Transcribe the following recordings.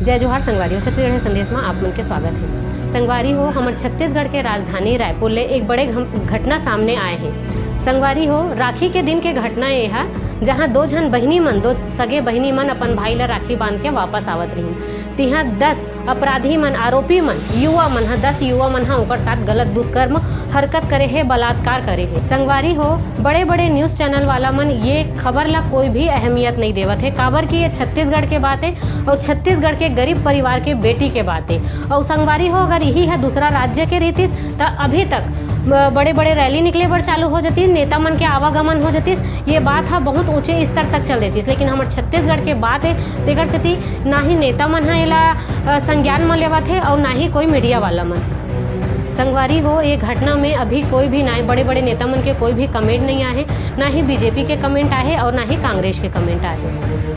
जय जोहार संगवारी हो। छत्तीसगढ़ संदेश में आप मन के स्वागत है। संगवारी हो, हमारे छत्तीसगढ़ के राजधानी रायपुर ले एक बड़े घटना सामने आए हैं। संगवारी हो, राखी के दिन के घटना ये है जहाँ दो सगे बहिनी मन अपन भाई ला राखी बांध के वापस आवत रही। तिहा 10 अपराधी मन, आरोपी मन, युवा मन 10 युवा मन ओकर साथ गलत दुष्कर्म हरकत करे है, बलात्कार करे है। संगवारी हो, बड़े बड़े न्यूज़ चैनल वाला मन ये खबर ला कोई भी अहमियत नहीं देवत है, काबर की ये छत्तीसगढ़ के बात है और छत्तीसगढ़ के गरीब परिवार के बेटी के बात है। और संगवारी हो, अगर यही है दूसरा राज्य के रीतिस तो अभी तक बड़े बड़े रैली निकले बर चालू हो जाती, नेता मन के आवागमन हो जाती, ये बात है बहुत ऊंचे स्तर तक चल देती। लेकिन हमारे छत्तीसगढ़ के बात है तेकर सेती ना ही नेता मन है एला संज्ञान में लेवत है और ना ही कोई मीडिया वाला मन। संगवारी हो, ये घटना में अभी कोई भी ना बड़े बड़े नेता मन के कोई भी कमेंट नहीं आए, ना ही बीजेपी के कमेंट आए और ना ही कांग्रेस के कमेंट आए।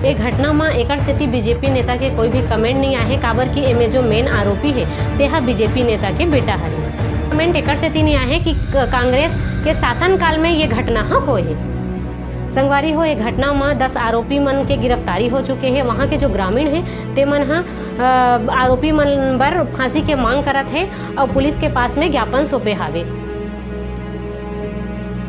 ये घटना में एकर सेती बीजेपी नेता के कोई भी कमेंट नहीं आए, काबर की एमे जो मेन आरोपी है तेहा बीजेपी नेता के बेटा है। कमेंट एकर सेती नहीं आए कि कांग्रेस के शासनकाल में ये घटना होए है। संगवारी हो, ये घटना में 10 आरोपी मन के गिरफ्तारी हो चुके हैं। वहाँ के जो ग्रामीण हैं ते मन आरोपी मन बर फांसी के मांग करत है और पुलिस के पास में ज्ञापन सौंपे हावे।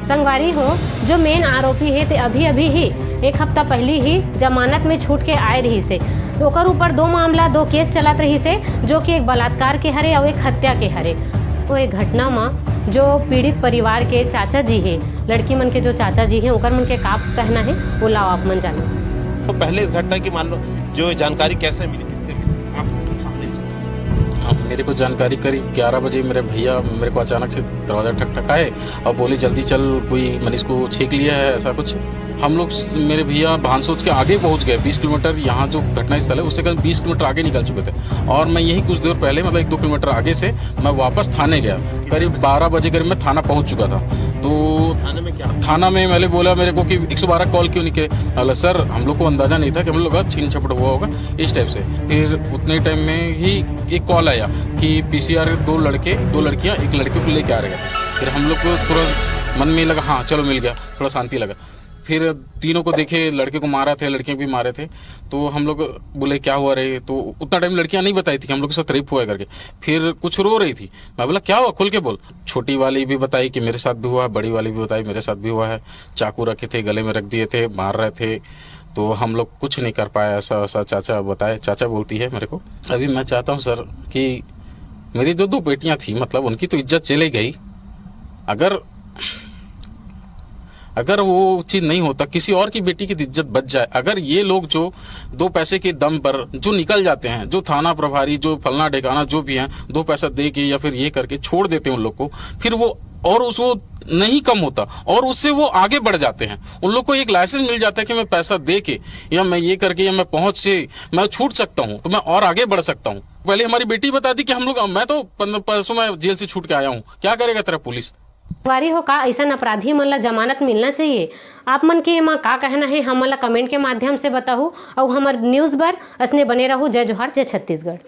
संगवारी हो, जो मेन आरोपी है ते अभी ही एक हफ्ता पहले ही जमानत में छूट के आए रही से। ओकर ऊपर 2 केस चलत रही से, जो कि एक बलात्कार के हरे और एक हत्या के हरे। तो एक घटना में जो पीड़ित परिवार के चाचा जी है, लड़की मन के जो चाचा जी हैं, ओकर मन के का कहना है वो लाओ आप मन जानो। तो पहले इस घटना की मान लो जो जानकारी कैसे मिली, किससे मिली, आप सामने? मेरे को जानकारी करीब 11 बजे मेरे भैया मेरे को अचानक से दरवाज़ा ठकठकाए और बोले जल्दी चल, कोई मनीष को छेक लिया है ऐसा कुछ। हम लोग मेरे भैया भानसोच के आगे पहुंच गए। 20 किलोमीटर यहाँ जो घटना स्थल है उससे करीब 20 किलोमीटर आगे निकल चुके थे और मैं यही कुछ देर पहले मतलब 1-2 किलोमीटर आगे से मैं वापस थाने गया। करीब 12 बजे करीब मैं थाना पहुंच चुका था। तो थाने में क्या? थाना में मैंने बोला मेरे को कि 112 कॉल क्यों नहीं किए? अल्लाह सर, हम लोग को अंदाज़ा नहीं था कि हम लोग का छीन झपट हुआ होगा इस टाइप से। फिर उतने टाइम में ही एक कॉल आया कि PCR 2 लड़कियाँ 1 लड़के को लेके आ रहे हैं। फिर हम लोग को तुरंत मन में लगा हाँ चलो मिल गया, थोड़ा शांति लगा। फिर तीनों को देखे, लड़के को मारा थे, लड़कियां भी मारे थे। तो हम लोग बोले क्या हुआ रे? तो उतना टाइम लड़कियां नहीं बताई थी कि हम लोग के साथ रेप हुआ है करके। फिर कुछ रो रही थी, मैं बोला क्या हुआ, खुल के बोल। छोटी वाली भी बताई कि मेरे साथ भी हुआ है, बड़ी वाली भी बताई मेरे साथ भी हुआ है, चाकू रखे थे, गले में रख दिए थे, मार रहे थे। तो हम लोग कुछ नहीं कर पाए, ऐसा ऐसा चाचा बताए। चाचा बोलती है मेरे को, अभी मैं चाहता हूँ सर कि मेरी जो 2 बेटियाँ थी मतलब उनकी तो इज्जत चले गई। अगर वो चीज़ नहीं होता, किसी और की बेटी की इज्जत बच जाए। अगर ये लोग जो 2 पैसे के दम पर जो निकल जाते हैं, जो थाना प्रभारी, जो फलना ठिकाना जो भी हैं, 2 पैसा दे के या फिर ये करके छोड़ देते हैं उन लोग को, फिर वो और उसको नहीं कम होता और उससे वो आगे बढ़ जाते हैं। उन लोग को एक लाइसेंस मिल जाता है कि मैं पैसा दे के या मैं ये करके या मैं पहुँच से मैं छूट सकता हूँ, तो मैं और आगे बढ़ सकता हूँ। पहले हमारी बेटी बता दी कि हम लोग, मैं तो परसों मैं जेल से छूट के आया हूँ, क्या करेगा तेरा पुलिस? संगवारी हो, का ऐसा अपराधी मन ला जमानत मिलना चाहिए? आप मन के एमा का कहना है हम ला कमेंट के माध्यम से बताओ और हमार न्यूज़ बर असने बने रहू। जय जोहार, जय छत्तीसगढ़।